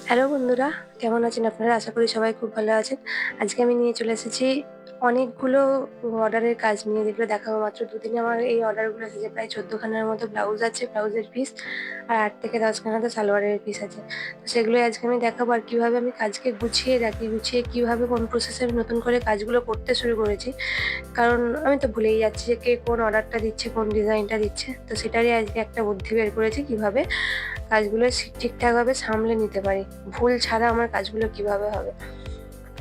Hello বন্ধুরা, কেমন আছেন আপনারা? আশা করি সবাই খুব ভালো আছেন। আজকে আমি নিয়ে চলে এসেছি অনেকগুলো অর্ডারের কাজ নিয়ে, যেগুলো দেখাবো। মাত্র দুদিনে আমার এই অর্ডারগুলো এসেছে। প্রায় 14খানার মতো ব্লাউজ আছে, ব্লাউজের পিস, আর 8 থেকে 10খানা তো সালোয়ারের পিস আছে। তো সেগুলোই আজকে আমি দেখাবো, আর কীভাবে আমি কাজকে গুছিয়ে রাখি, গুছিয়ে কীভাবে কোন প্রসেসে আমি নতুন করে কাজগুলো করতে শুরু করেছি। কারণ আমি তো ভুলেই যাচ্ছি যে কে কোন অর্ডারটা দিচ্ছে, কোন ডিজাইনটা দিচ্ছে। তো সেটারই আজকে একটা বুদ্ধি বের করেছি, কীভাবে কাজগুলো ঠিকঠাকভাবে সামলে নিতে পারি। ভুল ছাড়া আমার কাজগুলো কিভাবে হবে।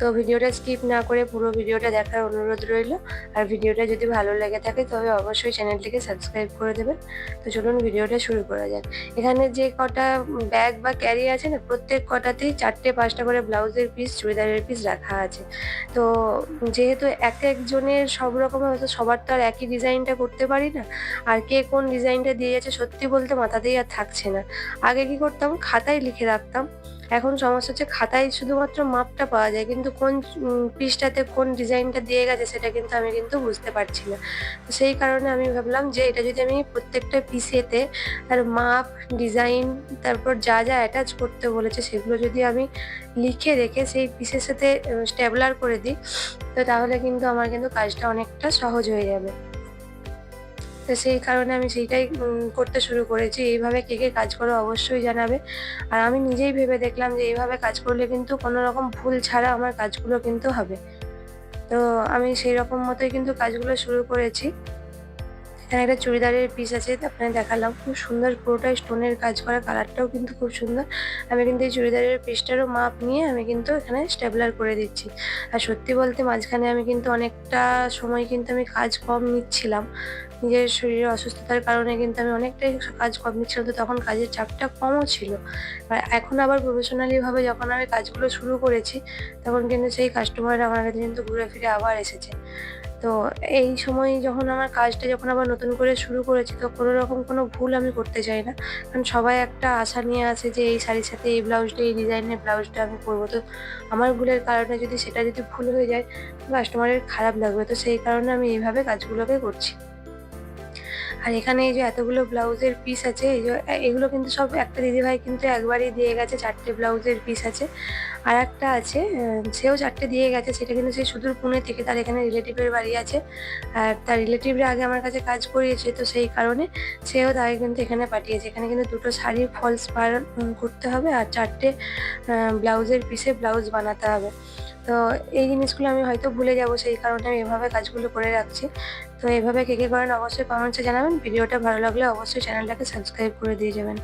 তো ভিডিওটা স্কিপ না করে পুরো ভিডিওটা দেখার অনুরোধ রইল। আর ভিডিওটা যদি ভালো লেগে থাকে তবে অবশ্যই চ্যানেলটিকে সাবস্ক্রাইব করে দেবেন। তো চলুন ভিডিওটা শুরু করা যাক। এখানে যে কটা ব্যাগ বা ক্যারি আছে না, প্রত্যেক কটাতেই 4টে-5টা করে ব্লাউজের পিস, চুড়িদারের পিস রাখা আছে। তো যেহেতু এক একজনের সব রকমের, হয়তো সবার তো আর একই ডিজাইনটা করতে পারি না। আর কে কোন ডিজাইনটা দিয়ে যাচ্ছে সত্যি বলতে মাথাতেই আর থাকছে না। আগে কি করতাম, খাতায় লিখে রাখতাম। এখন সমস্যা হচ্ছে খাতায় শুধুমাত্র মাপটা পাওয়া যায়, কিন্তু কোন পিসটাতে কোন ডিজাইনটা দিয়ে গেছে সেটা কিন্তু আমি বুঝতে পারছি না। তো সেই কারণে আমি ভাবলাম যে এটা যদি আমি প্রত্যেকটা পিসেতে তার মাপ, ডিজাইন, তারপর যা যা অ্যাটাচ করতে বলেছে সেগুলো যদি আমি লিখে রেখে সেই পিসের সাথে স্টেপলার করে দিই, তো তাহলে কিন্তু আমার কাজটা অনেকটা সহজ হয়ে যাবে। তো সেই কারণে আমি সেইটাই করতে শুরু করেছি। এইভাবে কে কে কাজ করো অবশ্যই জানাবে। আর আমি নিজেই ভেবে দেখলাম যে এইভাবে কাজ করলে কিন্তু কোনো রকম ভুল ছাড়া আমার কাজগুলো কিন্তু হবে। তো আমি সেই রকম মতোই কাজগুলো শুরু করেছি। এখানে একটা চুড়িদারের পিস আছে, আপনাদের দেখালাম। খুব সুন্দর, পুরোটাই স্টোনের কাজ করা, কালারটাও খুব সুন্দর। আমি এই চুড়িদারের পিসটারও মাপ নিয়ে আমি এখানে স্টেপলার করে দিচ্ছি। আর সত্যি বলতে মাঝখানে আমি অনেকটা সময় আমি কাজ কম নিচ্ছিলাম। নিজের শরীরের অসুস্থতার কারণে আমি অনেকটাই কাজ কম নিচ্ছিলাম, তো তখন কাজের চাপটা কমও ছিল। আর এখন আবার প্রফেশনালিভাবে যখন আমি কাজগুলো শুরু করেছি, তখন সেই কাস্টমাররা আমার কাছে ঘুরে ফিরে আবার এসেছে। তো এই সময় যখন আমার কাজটা আবার নতুন করে শুরু করেছি, তো কোনো রকম কোনো ভুল আমি করতে চাই না। কারণ সবাই একটা আশা নিয়ে আসে যে এই শাড়ির সাথে এই ব্লাউজটা, এই ডিজাইনের ব্লাউজটা আমি পরবো। তো আমার ভুলের কারণে সেটা যদি ভুল হয়ে যায়, কাস্টমারের খারাপ লাগবে। তো সেই কারণে আমি এইভাবে কাজগুলোকে করছি। আর এখানে এই যে এতগুলো ব্লাউজের পিস আছে, এই যে এগুলো সব একটা দিদিভাই একবারেই দিয়ে গেছে। 4টে ব্লাউজের পিস আছে। আর একটা আছে, সেও 4টে দিয়ে গেছে। সেটা সে সুদূর পুনে থেকে, তার এখানে রিলেটিভের বাড়ি আছে। আর তার রিলেটিভরা আগে আমার কাছে কাজ করিয়েছে, তো সেই কারণে সেও তাকে এখানে পাঠিয়েছে। এখানে 2টো শাড়ির ফলস পার করতে হবে, আর 4টে ব্লাউজের পিসে ব্লাউজ বানাতে হবে। তো এই জিনিসগুলো আমি হয়তো ভুলে যাব, সেই কারণে আমি এভাবে কাজগুলো করে রাখছি। তো এভাবে কে কে করেন অবশ্যই কমেন্টসে জানাবেন। ভিডিওটা ভালো লাগলে অবশ্যই চ্যানেলটাকে সাবস্ক্রাইব করে দিয়ে যাবেন।